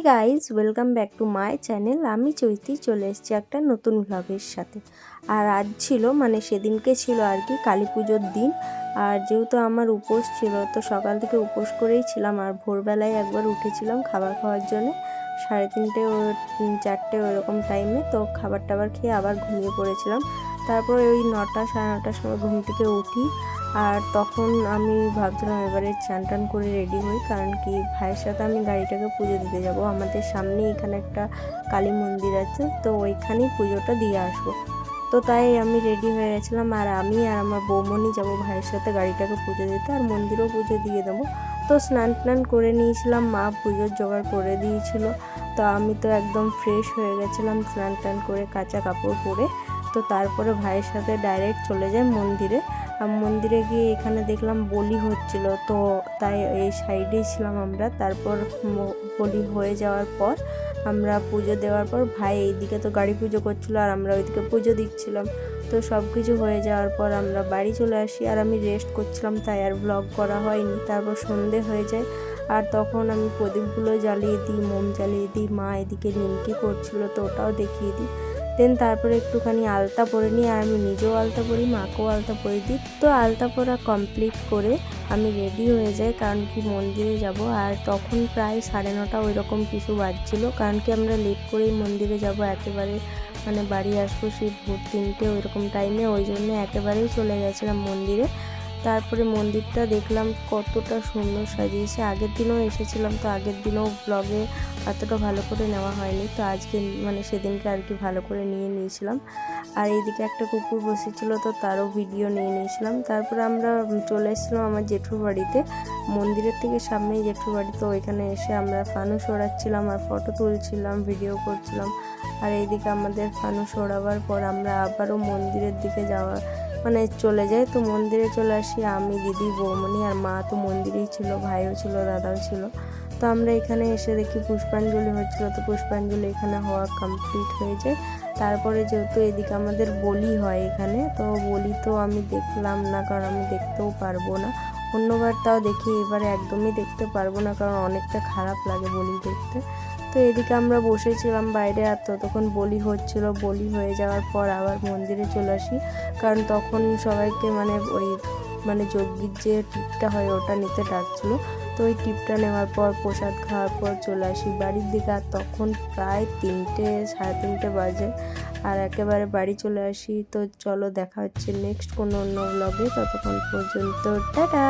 Guys, welcome back to my channel. আমি চৈতি চলে এসেছি একটা নতুন ভ্লগের সাথে। আর আজ ছিল সেদিনকে ছিল আর কি কালী পুজোর দিন। আর যেহেতু আমার উপোস ছিল তো সকাল থেকে উপোস করেই ছিলাম। আর ভোরবেলায় একবার উঠেছিলাম খাবার খাওয়ার জন্য, 3:30 ও 4টে ওরকম টাইমে। তো খাবার টাবার খেয়ে আবার ঘুমিয়ে পড়েছিলাম। তারপর ওই 9টা 9:30টার সময় ঘুম থেকে উঠি। আর তখন আমি ভাবছিলাম এবারে চান টান করে রেডি হই, কারণ কি ভাইয়ের সাথে আমি গাড়িটাকে পুজো দিতে যাব। আমাদের সামনে এখানে একটা কালী মন্দির আছে, তো ওইখানেই পুজোটা দিয়ে আসবো। তো তাই আমি রেডি হয়ে গেছিলাম। আর আমি আর আমার বৌমনি যাব ভাইয়ের সাথে গাড়িটাকে পুজো দিতে, আর মন্দিরেও পুজো দিয়ে দেবো। তো স্নান টান করে নিয়েছিলাম, মা পুজোর জোগাড় করে দিয়েছিল। তো আমি তো একদম ফ্রেশ হয়ে গেছিলাম স্নান টান করে, কাঁচা কাপড় পরে। তো তারপরে ভাইয়ের সাথে ডাইরেক্ট চলে যাই মন্দিরে। মন্দিরে গিয়ে এখানে দেখলাম বলি হচ্ছিল, তো তাই এই সাইডেই ছিলাম আমরা। তারপর বলি হয়ে যাওয়ার পর আমরা পুজো দেওয়ার পর ভাই এইদিকে তো গাড়ি পুজো করছিল আর আমরা ওইদিকে পুজো দিচ্ছিলাম। তো সব কিছু হয়ে যাওয়ার পর আমরা বাড়ি চলে আসি। আর আমি রেস্ট করছিলাম, তাই আর ব্লগ করা হয়নি। তারপর সন্ধে হয়ে যায়, আর তখন আমি প্রদীপগুলো জ্বালিয়ে দিই, মোম জ্বালিয়ে দিই। মা এদিকে নিমকি করছিল, তো ওটাও দেখিয়ে দিই। দেন তারপরে একটুখানি আলতা পরে নিই, আর আমি নিজেও আলতা পরি, মাকেও আলতা পরে দিই। তো আলতা পরা কমপ্লিট করে আমি রেডি হয়ে যাই, কারণ কি মন্দিরে যাব। আর তখন প্রায় 9:30 ওইরকম কিছু বাজছিল, কারণ কি আমরা লেট করেই মন্দিরে যাব। একেবারে বাড়ি আসবো সেই ভোর 3টে ওইরকম টাইমে, ওই জন্য একেবারেই চলে গেছিলাম মন্দিরে। তারপরে মন্দিরটা দেখলাম কতটা সুন্দর সাজিয়েছে। আগের দিনও এসেছিলাম, তো আগের দিনও ব্লগে এতটা ভালো করে নেওয়া হয়নি। তো আজকে সেদিনকে আর কি ভালো করে নিয়েছিলাম। আর এইদিকে একটা কুকুর বসেছিল, তো তারও ভিডিও নিয়ে নিয়েছিলাম। তারপরে আমরা চলে এসেছিলাম আমার জেঠুর বাড়িতে। মন্দিরের থেকে সামনেই জেঠুর বাড়ি, তো ওইখানে এসে আমরা ফানুস ওড়াচ্ছিলাম আর ফটো তুলছিলাম, ভিডিও করছিলাম। আর এইদিকে আমাদের ফানুস ওড়াবার পর আমরা আবারও মন্দিরের দিকে চলে যাই। তো মন্দিরে চলে আসি আমি, দিদি, বৌমনি আর মা তো মন্দিরেই ছিল, ভাইও ছিল, দাদাও ছিল। তো আমরা এখানে এসে দেখি পুষ্পাঞ্জলি হচ্ছিল, তো পুষ্পাঞ্জলি এখানে হওয়া কমপ্লিট হয়ে যায়। তারপরে যেহেতু এদিকে আমাদের বলি হয় এখানে, তো বলি তো আমি দেখলাম না, কারণ আমি দেখতেও পারবো না। অন্যবার তাও দেখি, এবারে একদমই দেখতে পারবো না, কারণ অনেকটা খারাপ লাগে বলি দেখতে। তো এদিকে আমরা বসেছিলাম বাইরে, আর ততক্ষণ বলি হচ্ছিল। বলি হয়ে যাওয়ার পর আবার মন্দিরে চলে আসি, কারণ তখন সবাইকে ওই যজ্ঞের যে টিপটা হয় ওটা নিতে ডাকছিল। তো ওই টিপটা নেওয়ার পর প্রসাদ খাওয়ার পর চলে আসি বাড়ির দিকে। আর তখন প্রায় 3টে 3:30 বাজে, আর একেবারে বাড়ি চলে আসি। তো চলো দেখা হচ্ছে নেক্সট কোনো অন্য ব্লগে। ততক্ষণ পর্যন্ত টাটা।